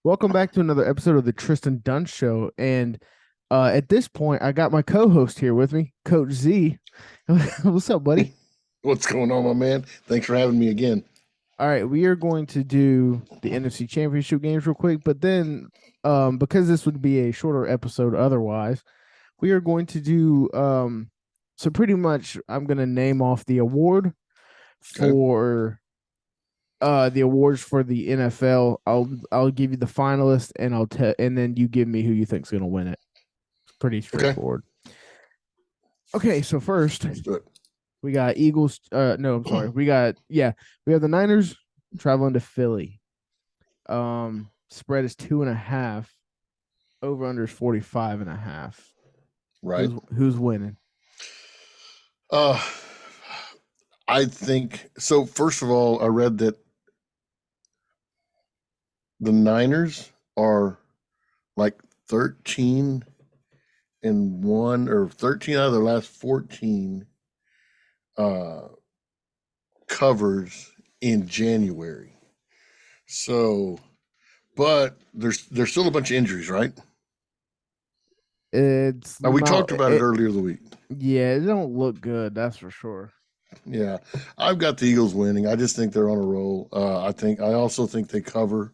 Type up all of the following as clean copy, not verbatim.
Welcome back to another episode of the Tristan Dunn Show. And at this point, I got my co-host here with me, Coach Z. What's up, buddy? What's going on, my man? Thanks for having me again. All right, we are going to do the NFC Championship games real quick, but then because this would be a shorter episode otherwise, we are going to do so pretty much I'm going to name off Okay. for the awards for the NFL. I'll give you the finalists and and then you give me who you think's going to win it. Pretty Okay. straightforward. Okay, so first Let's do it. we got Eagles. No, I'm sorry. We have the Niners traveling to Philly. Spread is 2.5. Over under is 45.5. Right. Who's winning? Uh, I think so. First of all, I read that the Niners are like 13-1, or 13 out of their last 14 uh, covers in January. So, but there's still a bunch of injuries, right? It's We not. talked about it earlier the week. Yeah, it don't look good. That's for sure. Yeah, I've got the Eagles winning. I just think they're on a roll. I also think they cover.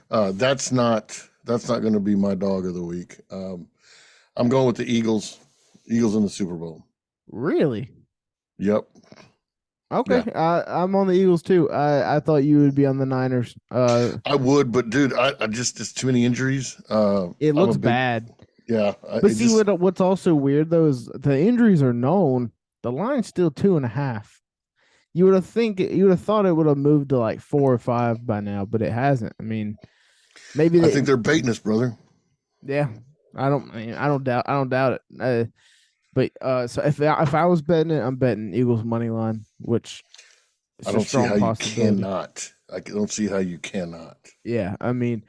That's not going to be my dog of the week. I'm going with the Eagles. Eagles in the Super Bowl. Really? Yep. Okay. Yeah, I'm on the Eagles too. I thought you would be on the Niners. I would, but dude, I just it's too many injuries. It I'm a looks big bad. yeah. But It see just what's also weird though is the injuries are known. The line's still 2.5. You would have thought it would have moved to like 4 or 5 by now, but it hasn't. I mean, maybe I they, think they're baiting us, brother. yeah. I don't doubt it. But so if I was betting it, I'm betting Eagles money line, which I is a don't see strong how you possibility. cannot. I don't see how you cannot. Yeah, I mean,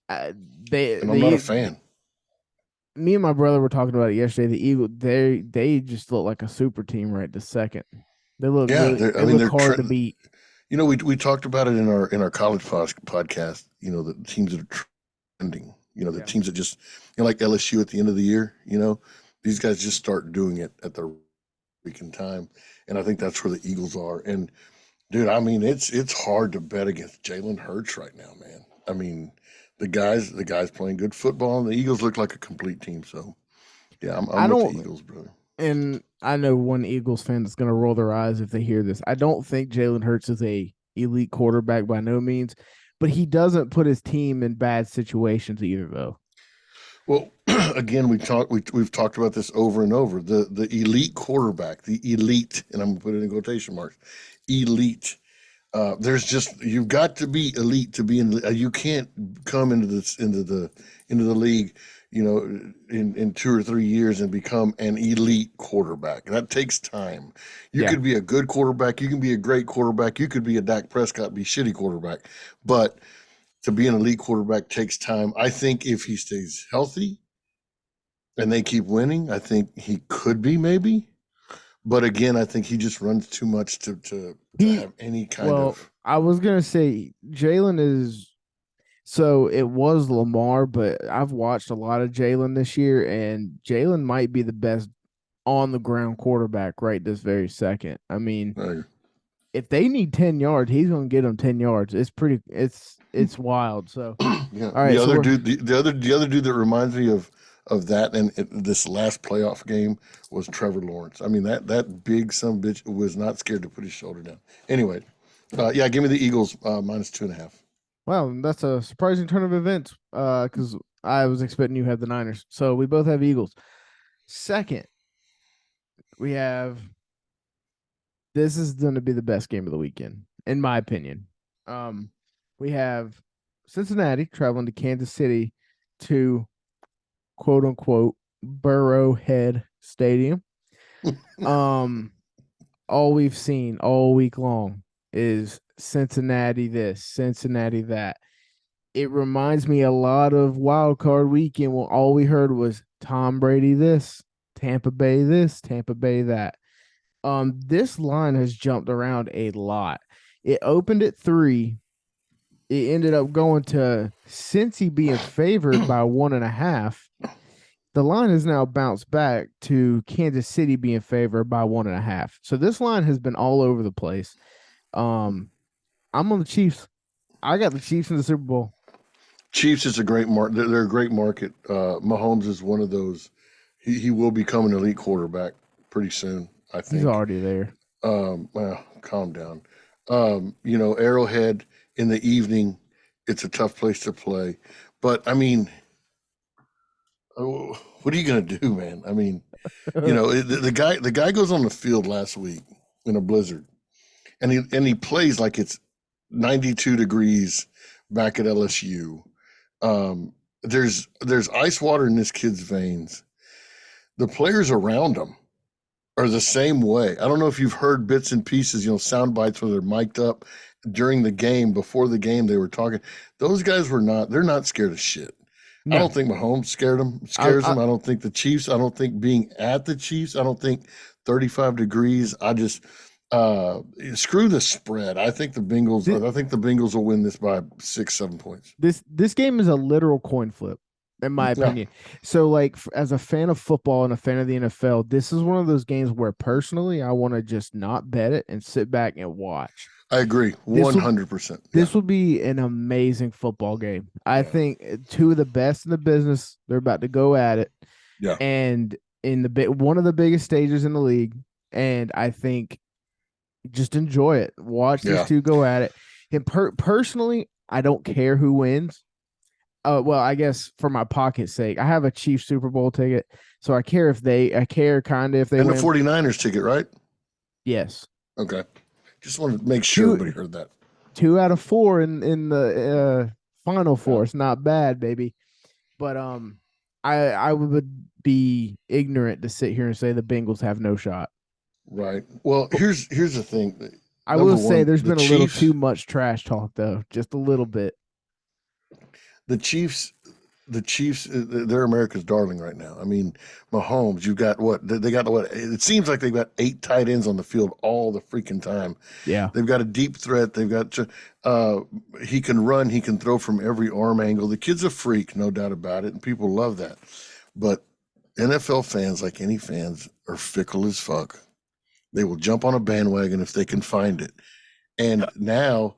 uh, And I'm not a they fan. me and my brother were talking about it yesterday. The Eagle they just look like a super team right this second. Yeah, I They mean look they're hard to beat. we talked about it in our college podcast. The teams that are trending. The Yeah. teams that just like LSU at the end of the year. These guys just start doing it at the weekend time, and I think that's where the Eagles are. And dude, I mean it's hard to bet against Jalen Hurts right now, man. I mean the guys playing good football, and the Eagles look like a complete team. So yeah, I'm I with the don't Eagles, brother. and I know one Eagles fan that's gonna roll their eyes if they hear this. I don't think Jalen Hurts is a elite quarterback by no means, but he doesn't put his team in bad situations either though. Well, again, we've talked about this over and over. The elite quarterback, the elite, and I'm gonna put it in quotation marks, elite. There's just you've got to be elite to be in. You can't come into the league, in 2 or 3 years and become an elite quarterback. That takes time. You Yeah. could be a good quarterback. You can be a great quarterback. You could be a Dak Prescott, be shitty quarterback, but to be an elite quarterback takes time. I think if he stays healthy and they keep winning, I think he could be maybe. But again, I think he just runs too much to He have any kind well, of. I was gonna say Jalen is so it was Lamar, but I've watched a lot of Jalen this year, and Jalen might be the best on the ground quarterback right this very second. I mean, Uh, if they need 10 yards, he's gonna get them 10 yards. It's wild. So yeah, all the right, so other we're dude, the other dude that reminds me of that, and this last playoff game was Trevor Lawrence. I mean that big son of a bitch was not scared to put his shoulder down. Anyway, yeah, give me the Eagles minus 2.5. wow, that's a surprising turn of events. Because I was expecting you had the Niners. So we both have Eagles. Second, we have this is gonna be the best game of the weekend, in my opinion. Um, we have Cincinnati traveling to Kansas City to quote unquote Burrowhead Stadium. Um, all we've seen all week long is Cincinnati this, Cincinnati that. It reminds me a lot of Wild Card Weekend when all we heard was Tom Brady this, Tampa Bay that. This line has jumped around a lot. It opened at 3. it ended up going to Cincy being favored by 1.5. The line has now bounced back to Kansas City being favored by 1.5. So this line has been all over the place. I'm on the Chiefs. I got the Chiefs in the Super Bowl. Chiefs is a great market. They're a great market. Mahomes is one of those. He will become an elite quarterback pretty soon, I He's think. already there. Well, calm down. Arrowhead in the evening, it's a tough place to play. But I mean, what are you going to do, man? I mean, the guy goes on the field last week in a blizzard, and he plays like it's 92 degrees back at LSU. There's ice water in this kid's veins. The players around him are the same way. I don't know if you've heard bits and pieces, sound bites where they're mic'd up during the game. Before the game, they were talking. Those guys they're not scared of shit. I No, don't think Mahomes I, scares I them. I don't think the Chiefs, I don't think being at the Chiefs, I don't think 35 degrees. I just screw the spread. this, I think the Bengals will win this by 6, 7 points. this game is a literal coin flip, in my Yeah, opinion. So, like, as a fan of football and a fan of the NFL, this is one of those games where personally I want to just not bet it and sit back and watch. I agree. This will 100%. Yeah. this will be an amazing football game. I Yeah. think two of the best in the business. They're about to go at it, Yeah. and in one of the biggest stages in the league. And I think just enjoy it. Watch these Yeah. two go at it. And personally, I don't care who wins. Well, I guess for my pocket's sake, I have a Chiefs Super Bowl ticket, so I care kind of if they And the win. 49ers ticket, right? Yes, Okay. Just wanted to make sure everybody heard that. 2 out of 4 in the final four. Yeah. It's not bad, baby. But I would be ignorant to sit here and say the Bengals have no shot. Right. Well, here's the thing. I Number will say one, there's the been a little Chiefs, too much trash talk though, just a little bit. the Chiefs, they're America's darling right now. I mean, Mahomes, you've got what? They got what? It seems like they've got 8 tight ends on the field all the freaking time. Yeah. They've got a deep threat. They've got he can run, he can throw from every arm angle. The kid's a freak, no doubt about it, and people love that. But NFL fans, like any fans, are fickle as fuck. They will jump on a bandwagon if they can find it. And now,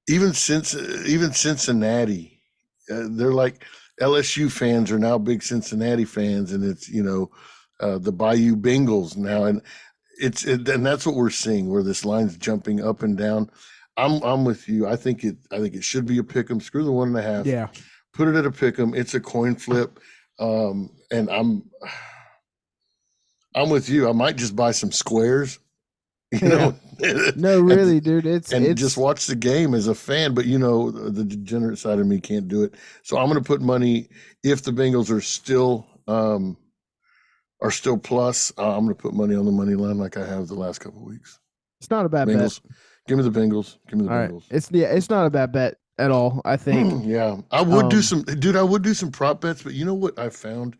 even Cincinnati, they're like LSU fans are now big Cincinnati fans, and it's the Bayou Bengals now, and and that's what we're seeing where this line's jumping up and down. I'm with you. I think it should be a pick 'em. Screw the 1.5. Yeah. Put it at a pick 'em. It's a coin flip, and I'm with you. I might just buy some squares, Yeah. No, really, dude. It's just watch the game as a fan. But the degenerate side of me can't do it. So I'm going to put money if the Bengals are still plus. I'm going to put money on the money line like I have the last couple of weeks. It's not a bad Bengals. bet. Give me the Bengals. Give me the All right. Bengals. It's not a bad bet at all. I think. Yeah, I would do some prop bets, but you know what I found?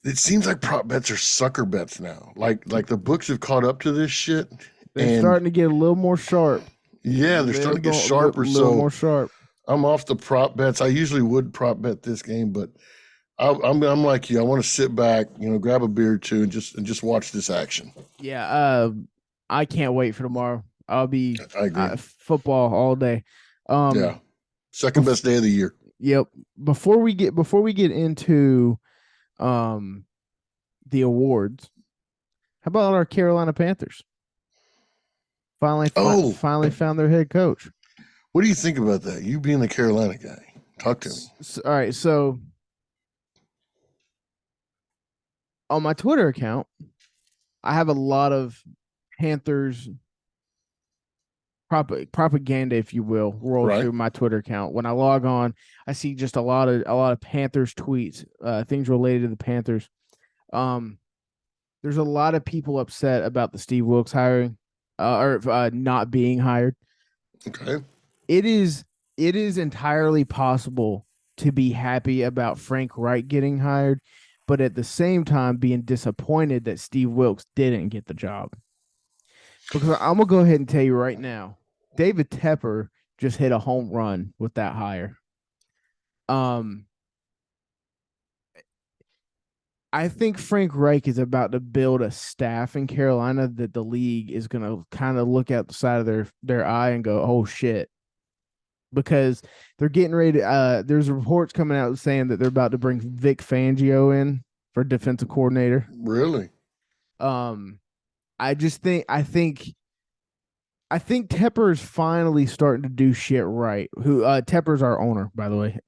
It seems like prop bets are sucker bets now. Like the books have caught up to this shit. They're starting to get a little more sharp. Yeah, they're starting to get sharper. A little more sharp. I'm off the prop bets. I usually would prop bet this game, but I'm like you. I want to sit back, grab a beer or two, and just watch this action. Yeah. I can't wait for tomorrow. I'll be I agree. Football all day. Yeah, second best day of the year. Yep. Before we get into the awards, how about our Carolina Panthers? Finally found their head coach. What do you think about that? You being the Carolina guy, talk to me. All right, so on my Twitter account, I have a lot of Panthers propaganda, if you will, roll through my Twitter account. When I log on, I see just a lot of Panthers tweets, things related to the Panthers. There's a lot of people upset about the Steve Wilks hiring, or not being hired. Okay. It is entirely possible to be happy about Frank Reich getting hired, but at the same time being disappointed that Steve Wilks didn't get the job. Because I'm going to go ahead and tell you right now, David Tepper just hit a home run with that hire. I think Frank Reich is about to build a staff in Carolina that the league is going to kind of look out the side of their eye and go, "Oh shit," because they're getting ready to. There's reports coming out saying that they're about to bring Vic Fangio in for defensive coordinator. Really? I just think Tepper is finally starting to do shit right. Who Tepper's our owner, by the way.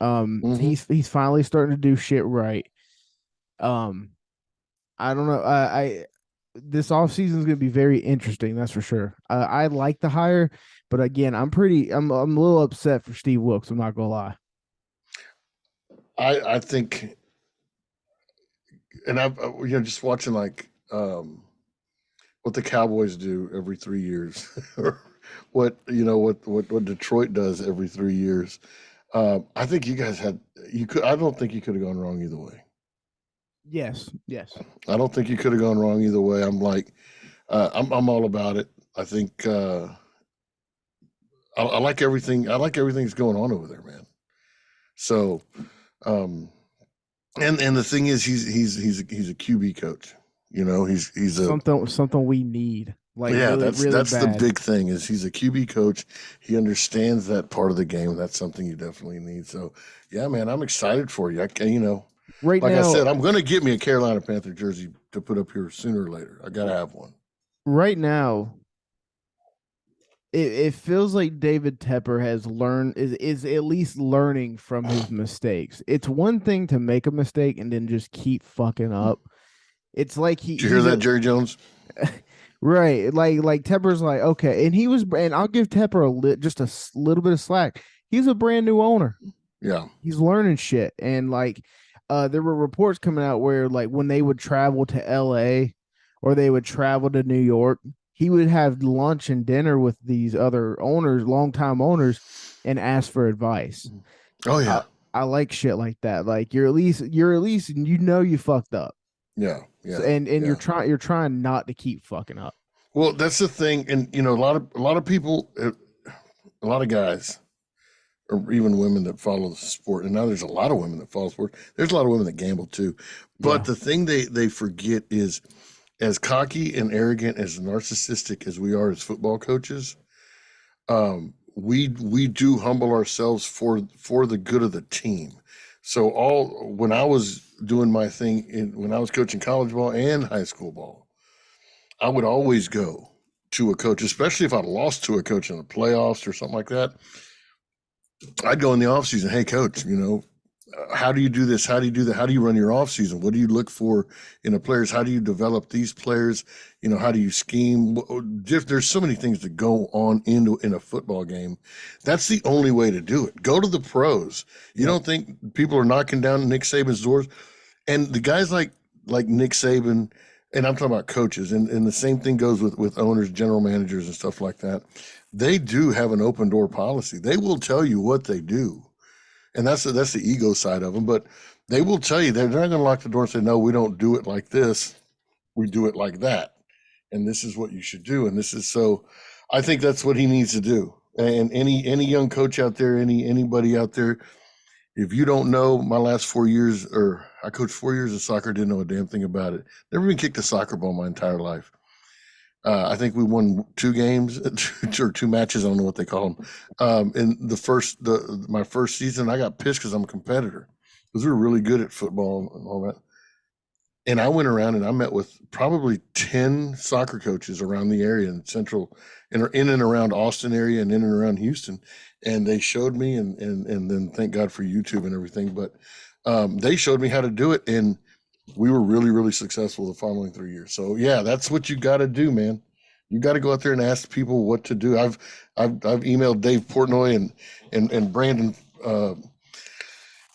He's finally starting to do shit right. I don't know. I This offseason is going to be very interesting. That's for sure. I like the hire, but again, I'm a little upset for Steve Wilkes. I'm not gonna lie. I think, and I've just watching like what the Cowboys do every 3 years, or what Detroit does every 3 years. I think you guys could. I don't think you could have gone wrong either way. Yes. I don't think you could have gone wrong either way. I'm like, I'm all about it. I think I like everything. I like everything that's going on over there, man. So, and the thing is, he's a QB coach. He's a Something we need. Like yeah. really, That's really that's the bad. big thing is he's a QB coach. He understands that part of the game. That's something you definitely need. So, yeah, man, I'm excited for you. Right Like I now, said, I'm going to get me a Carolina Panther jersey to put up here sooner or later. I got to have one. right now, it feels like David Tepper has learned is at least learning from his mistakes. It's one thing to make a mistake and then just keep fucking up. It's like Did you hear that, Jerry Jones? right. Like Tepper's like, okay, and I'll give Tepper just a little bit of slack. He's a brand new owner. Yeah. He's learning shit, and like, there were reports coming out where like when they would travel to L.A. or they would travel to New York, he would have lunch and dinner with these other owners, longtime owners, and ask for advice. Oh I, yeah. I like shit like that. Like you're at least you fucked up. Yeah. So, Yeah. and Yeah. you're trying not to keep fucking up. Well, that's the thing, and a lot of people, a lot of guys, or even women that follow the sport, and now there's a lot of women that follow sport. There's a lot of women that gamble too, but Yeah. the thing they forget is, as cocky and arrogant, as narcissistic as we are as football coaches, we do humble ourselves for the good of the team. So when I was doing my thing when I was coaching college ball and high school ball, I would always go to a coach, especially if I lost to a coach in the playoffs or something like that. I'd go in the offseason, hey, coach, how do you do this? How do you do that? How do you run your offseason? What do you look for in the players? How do you develop these players? How do you scheme? There's so many things that go on in a football game. That's the only way to do it. Go to the pros. You don't think people are knocking down Nick Saban's doors? And the guys like Nick Saban, and I'm talking about coaches, and the same thing goes with owners, general managers, and stuff like that. They do have an open door policy. They will tell you what they do, and that's the ego side of them. But they will tell you they're not going to lock the door and say, "No, we don't do it like this. We do it like that, and this is what you should do." And this is so. I think that's what he needs to do. And any young coach out there, anybody out there, if you don't know, my last 4 years, or I coached 4 years of soccer, didn't know a damn thing about it. Never even kicked a soccer ball my entire life. I think we won 2 games or 2 matches. I don't know what they call them. In my first season, I got pissed because I'm a competitor, because we were really good at football and all that. And I went around and I met with probably 10 soccer coaches around the area in in and around Austin area and in and around Houston. And they showed me, and then thank God for YouTube and everything. But they showed me how to do it, and we were really, really successful the following 3 years. So yeah, that's what you got to do, man. You got to go out there and ask people what to do. I've emailed Dave Portnoy and Brandon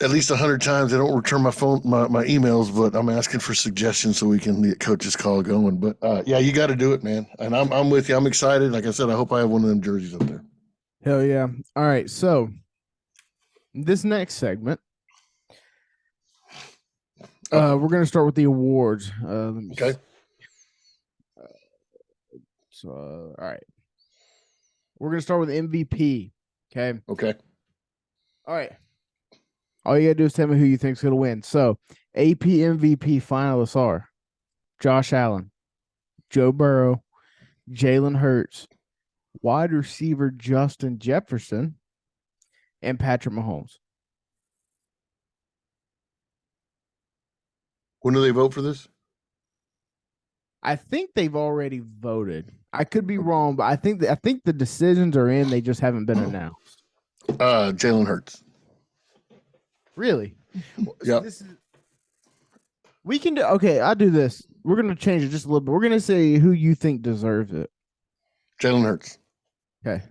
at least 100 times. They don't return my emails, but I'm asking for suggestions so we can get coach's call going. But yeah, you got to do it, man. And I'm with you. I'm excited. Like I said, I hope I have one of them jerseys up there. Hell yeah. All right. So this next segment, we're going to start with the awards. Okay. So, all right. We're going to start with MVP. Okay. Okay. All right. All you gotta do is tell me who you think's gonna win. So, AP MVP finalists are Josh Allen, Joe Burrow, Jalen Hurts, wide receiver Justin Jefferson, and Patrick Mahomes. When do they vote for this? I think they've already voted. I could be wrong, but I think the decisions are in. They just haven't been announced. Jalen Hurts. Really? So Yep. this is we can do. Okay, I'll do this. We're gonna change it just a little bit. We're gonna say who you think deserves it. Jalen Hurts. Okay.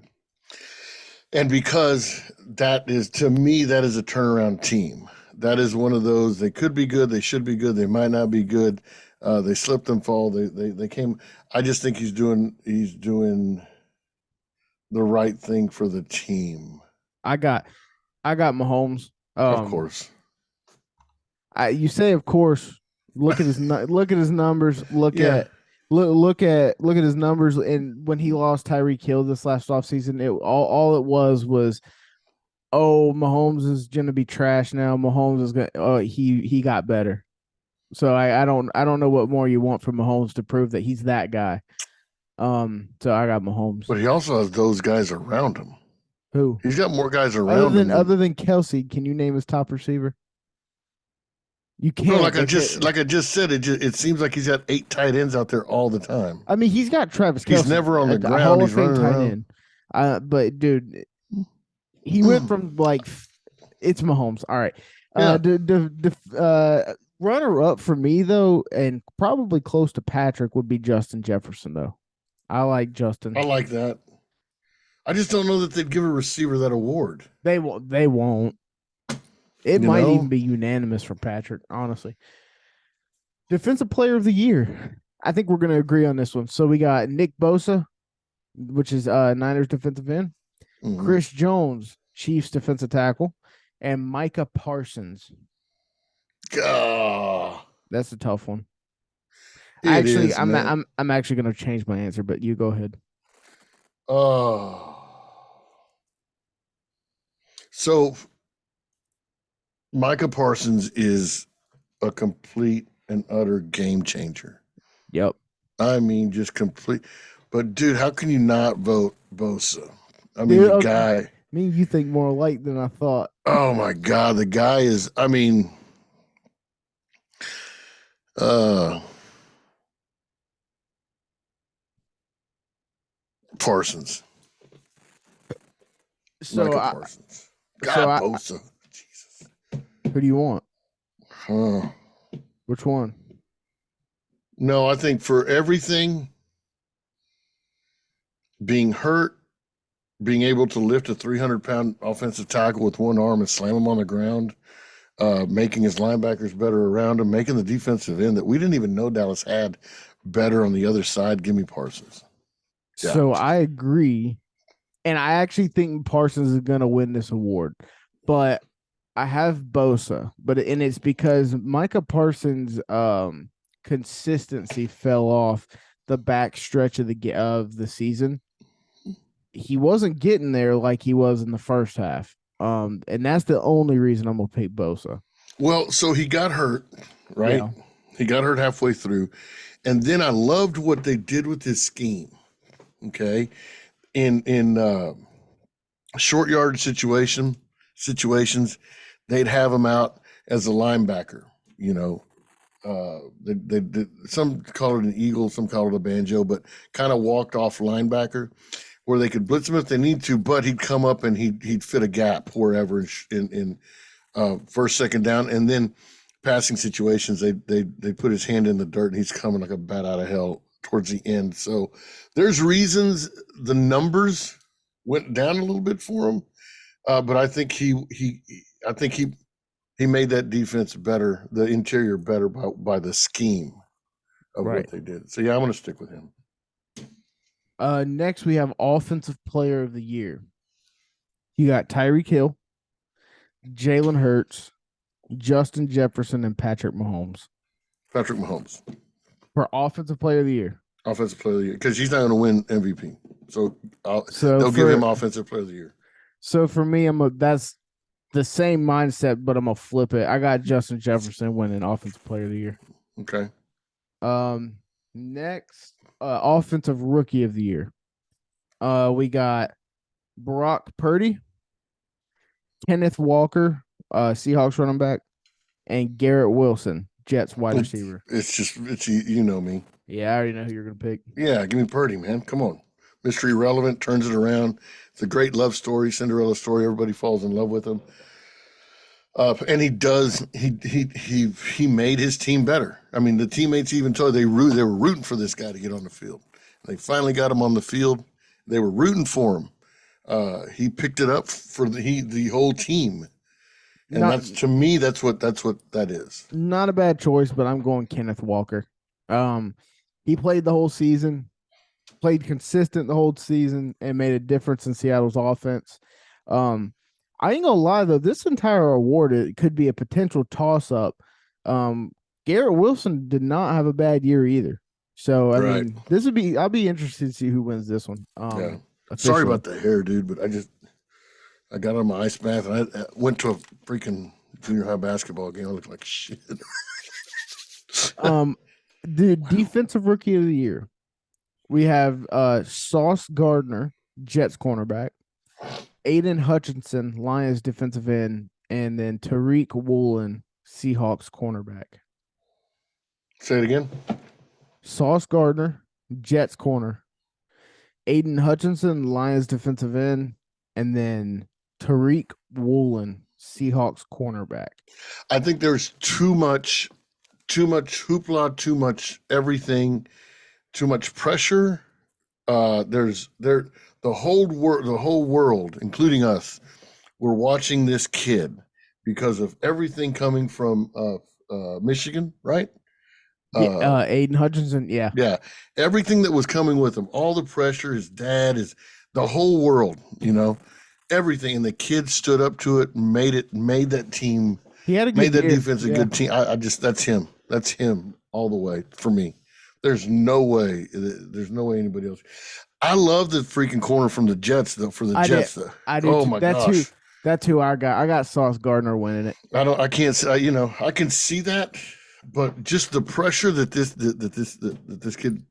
And because that is, to me, that is a turnaround team. That is one of those. They could be good. They should be good. They might not be good. They slipped and fall. They came. I just think he's doing the right thing for the team. I got Mahomes. Of course. You say of course. Look at his numbers. Look Yeah. at his numbers. And when he lost Tyreek Hill this last offseason, all it was oh, Mahomes is gonna be trash now. Mahomes is gonna he got better. So I don't know what more you want from Mahomes to prove that he's that guy. So I got Mahomes. But he also has those guys around him. Who? He's got more guys around him. Other than Kelsey, can you name his top receiver? You can't. No, like I just said, it seems like he's got 8 tight ends out there all the time. I mean, he's got Travis Kelce. He's never on the ground. Hall He's of Fame running tight around. end. But dude, he went from like it's Mahomes. All right. Yeah. Runner up for me though, and probably close to Patrick would be Justin Jefferson though. I like Justin. I like that. I just don't know that they'd give a receiver that award. They won't. They won't. It might even be unanimous for Patrick, honestly. Defensive Player of the Year. I think we're going to agree on this one. So we got Nick Bosa, which is Niners defensive end, Chris Jones, Chiefs defensive tackle, and Micah Parsons. That's a tough one. Actually, I'm actually going to change my answer, but you go ahead. So Micah Parsons is a complete and utter game changer. Yep. I mean, just complete. But dude, how can you not vote Bosa? I mean, the guy. I mean, you think more alike than I thought. Oh my God, the guy is. I mean, Parsons. So Micah Parsons. God, Bosa. Jesus. Who do you want? Huh. Which one? No, I think for everything, being hurt, being able to lift a 300-pound offensive tackle with one arm and slam him on the ground, making his linebackers better around him, making the defensive end that we didn't even know Dallas had better on the other side. Give me Parsons. Yeah. So I agree. And I actually think Parsons is going to win this award. But I have Bosa. And it's because Micah Parsons' consistency fell off the back stretch of the season. He wasn't getting there like he was in the first half. And that's the only reason I'm going to pick Bosa. Well, so he got hurt, right? Yeah. He got hurt halfway through. And then I loved what they did with his scheme. Okay. In short yard situations, they'd have him out as a linebacker. You know, they some call it an eagle, some call it a banjo, but kind of walked off linebacker where they could blitz him if they need to, but he'd come up and he'd fit a gap wherever in first, second down, and then passing situations they put his hand in the dirt and he's coming like a bat out of hell towards the end. So there's reasons the numbers went down a little bit for him, but I think he made that defense better, the interior better by the scheme of what they did. So yeah, I'm going to stick with him. Next we have Offensive Player of the Year. You got Tyreek Hill, Jalen Hurts, Justin Jefferson, and Patrick Mahomes. Patrick Mahomes. For Offensive Player of the Year. Offensive Player of the Year. Because he's not going to win MVP. So they'll give him Offensive Player of the Year. So for me, that's the same mindset, but I'm gonna flip it. I got Justin Jefferson winning Offensive Player of the Year. Okay. Um, next, Offensive Rookie of the Year. We got Brock Purdy, Kenneth Walker, Seahawks running back, and Garrett Wilson, Jets wide receiver. It's just you know me. Yeah, I already know who you're gonna pick. Yeah, give me Purdy, man. Come on. Mr. Irrelevant turns it around. It's a great love story, Cinderella story. Everybody falls in love with him. And he does. He made his team better. I mean, the teammates even told they were rooting for this guy to get on the field. They finally got him on the field. They were rooting for him. He picked it up for the whole team, and Not that's to me that's what that is. not a bad choice, but I'm going Kenneth Walker. He played the whole season, played consistent the whole season, and made a difference in Seattle's offense. I ain't gonna lie though, this entire award it could be a potential toss up. Garrett Wilson did not have a bad year either. So I Right. mean, this would be I'll be interested to see who wins this one. Yeah. Sorry Officially. about the hair, dude, but I got on my ice bath and I went to a freaking junior high basketball game. I looked like shit. The defensive rookie of the year. We have Sauce Gardner, Jets cornerback, Aiden Hutchinson, Lions defensive end, and then Tariq Woolen, Seahawks cornerback. Say it again. Sauce Gardner, Jets corner, Aiden Hutchinson, Lions defensive end, and then Tariq Woolen, Seahawks cornerback. I think there's too much hoopla, too much everything, too much pressure. The whole world, including us, we're watching this kid because of everything coming from Michigan, right? Aiden Hutchinson, yeah. Yeah, everything that was coming with him, all the pressure, his dad, the whole world, everything, and the kid stood up to it and made that team, He had a good made that year. defense a good team. That's him all the way for me. There's no way anybody else. I love the freaking corner from the Jets though. For the Jets, though. I do. Oh too. my gosh, That's who I got. I got Sauce Gardner winning it. I can't say. I can see that, but just the pressure that this kid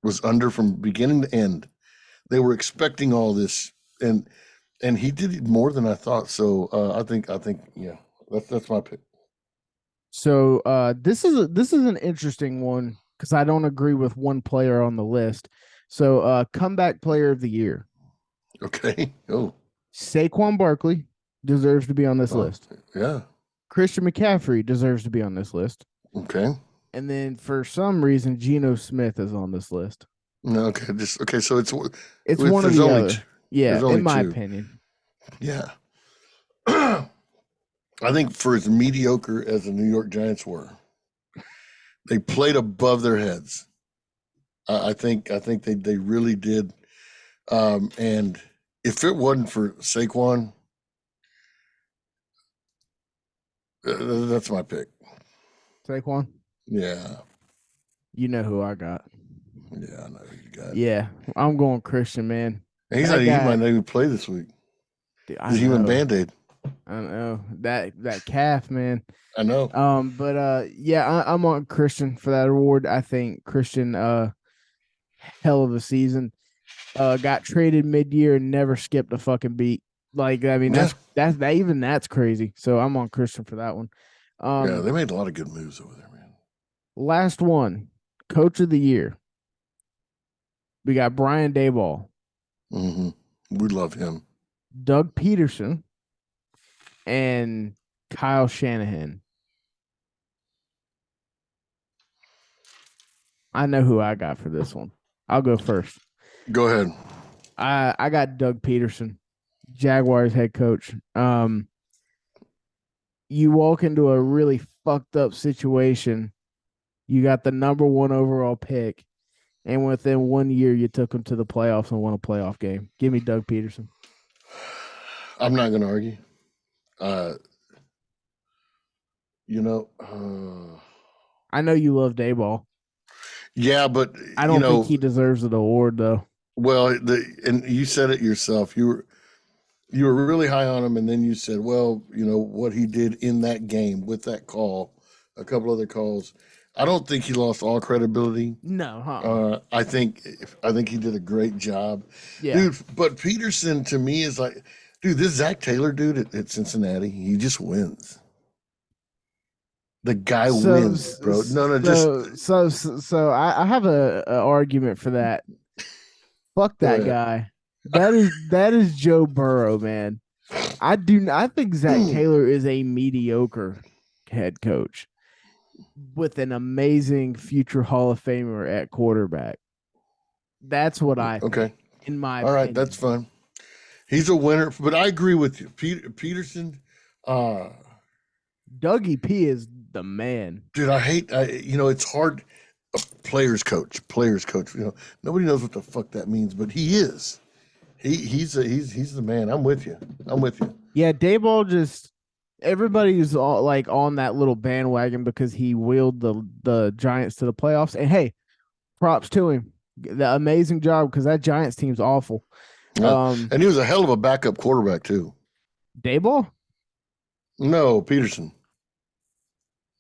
was under from beginning to end. They were expecting all this, and he did it more than I thought. So I think yeah, that's my pick. So this is an interesting one because I don't agree with one player on the list. So comeback player of the year. Okay. Oh. Saquon Barkley deserves to be on this list. Yeah. Christian McCaffrey deserves to be on this list. Okay. And then for some reason, Geno Smith is on this list. No, okay. So it's one of the other. Yeah, in my opinion. Yeah. I think for as mediocre as the New York Giants were, they played above their heads. I think they really did. And if it wasn't for Saquon, that's my pick. Saquon? Yeah. You know who I got. Yeah, I know who you got. Yeah, I'm going Christian, man. And he might not even play this week. Dude, He's even Band-Aid. I don't know. That calf, man. I know. But yeah, I'm on Christian for that award. I think Christian hell of a season. Got traded mid-year and never skipped a fucking beat. Like, I mean, that's crazy. So I'm on Christian for that one. Yeah, they made a lot of good moves over there, man. Last one, coach of the year. We got Brian Daboll. Mm-hmm. We love him. Doug Peterson and Kyle Shanahan. I know who I got for this one. I'll go first. Go ahead. I got Doug Peterson, Jaguars head coach. You walk into a really fucked up situation. You got the number 1 overall pick, and within 1 year, you took them to the playoffs and won a playoff game. Give me Doug Peterson. I'm not going to argue. I know you love Daboll. Yeah, but I don't think he deserves an award, though. Well, and you said it yourself. you were really high on him, and then you said, well, what he did in that game with that call, a couple other calls. I don't think he lost all credibility. No, huh? I think he did a great job, Yeah. dude. But Peterson to me is like, dude, this Zach Taylor dude at Cincinnati, he just wins. The guy wins, bro. No, I have a argument for that. Fuck go that ahead. guy. That is Joe Burrow, man. I think Zach Taylor is a mediocre head coach with an amazing future Hall of Famer at quarterback. That's what I think, Okay, in my all right, opinion. that's fine. He's a winner, but I agree with you, Peterson. Uh, Dougie P is the man. dude, it's hard. Players coach. Nobody knows what the fuck that means, but he is. He's the man. I'm with you. Yeah, Dayball just everybody's all like on that little bandwagon because he wheeled the Giants to the playoffs. And hey, props to him. The amazing job because that Giants team's awful. And he was a hell of a backup quarterback too. Dayball? No, Peterson.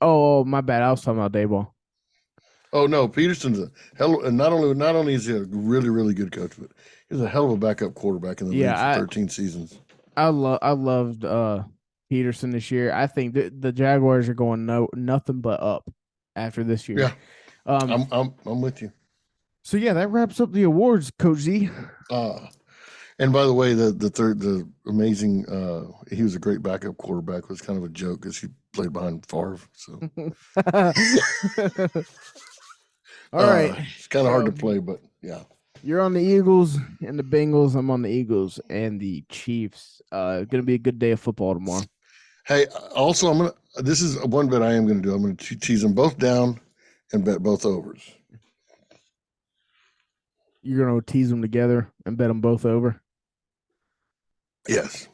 Oh, my bad. I was talking about Dayball. Oh no, Peterson's a hell. And not only is he a really really good coach, but he's a hell of a backup quarterback in the league for 13 seasons. I loved Peterson this year. I think the Jaguars are going nothing but up after this year. Yeah, I'm with you. So yeah, that wraps up the awards, Coach Z. And by the way, the amazing he was a great backup quarterback was kind of a joke because he played behind Favre. So all right, it's kind of hard to play, but yeah. You're on the Eagles and the Bengals. I'm on the Eagles and the Chiefs. Gonna be a good day of football tomorrow. Hey, also this is one bet I am gonna do. I'm gonna tease them both down and bet both overs. You're gonna tease them together and bet them both over. Yes,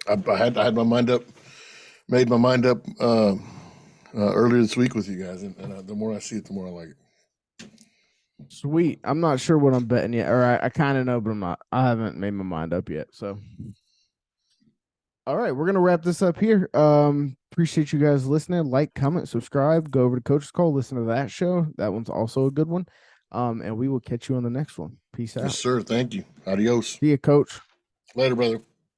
I had my mind up, made my mind up earlier this week with you guys, and the more I see it, the more I like it. Sweet. I'm not sure what I'm betting yet, or I kind of know, but I haven't made my mind up yet. So, all right, we're gonna wrap this up here. Appreciate you guys listening. Like, comment, subscribe. Go over to Coach's Call. Listen to that show. That one's also a good one. And we will catch you on the next one. Peace out. Yes, sir. Thank you. Adios. See you, Coach. Later, brother.